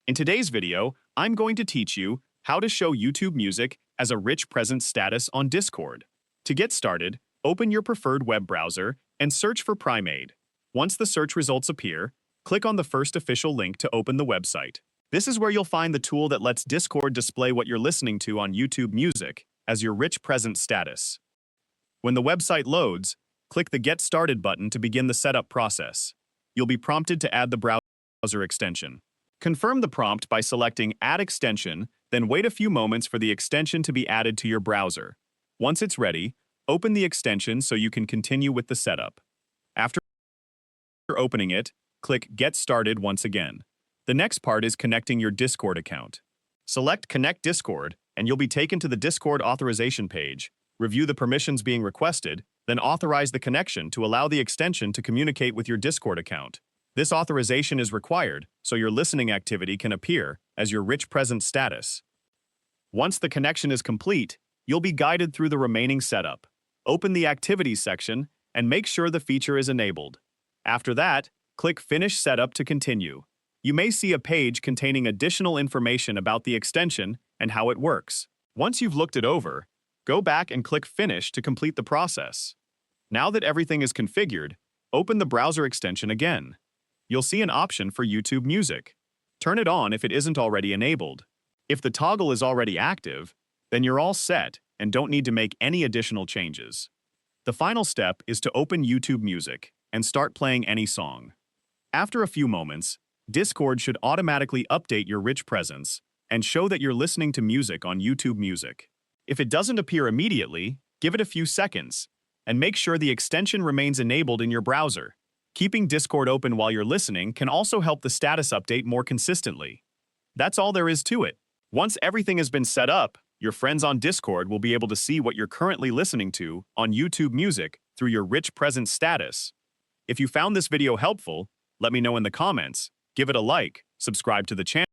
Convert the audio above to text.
In today's video, I'm going to teach you how to show YouTube Music as a rich presence status on Discord. To get started, open your preferred web browser and search for Primeaid. Once the search results appear, click on the first official link to open the website. This is where you'll find the tool that lets Discord display what you're listening to on YouTube Music as your rich presence status. When the website loads, click the Get Started button to begin the setup process. You'll be prompted to add the browser extension. Confirm the prompt by selecting Add Extension, then wait a few moments for the extension to be added to your browser. Once it's ready, open the extension so you can continue with the setup. After opening it, click Get Started once again. The next part is connecting your Discord account. Select Connect Discord, and you'll be taken to the Discord authorization page. Review the permissions being requested, then authorize the connection to allow the extension to communicate with your Discord account. This authorization is required so your listening activity can appear as your rich presence status. Once the connection is complete, you'll be guided through the remaining setup. Open the Activities section and make sure the feature is enabled. After that, click Finish Setup to continue. You may see a page containing additional information about the extension and how it works. Once you've looked it over, go back and click Finish to complete the process. Now that everything is configured, open the browser extension again. You'll see an option for YouTube Music. Turn it on if it isn't already enabled. If the toggle is already active, then you're all set and don't need to make any additional changes. The final step is to open YouTube Music and start playing any song. After a few moments, Discord should automatically update your rich presence and show that you're listening to music on YouTube Music. If it doesn't appear immediately, give it a few seconds, and make sure the extension remains enabled in your browser. Keeping Discord open while you're listening can also help the status update more consistently. That's all there is to it. Once everything has been set up, your friends on Discord will be able to see what you're currently listening to on YouTube Music through your rich presence status. If you found this video helpful, let me know in the comments, give it a like, subscribe to the channel,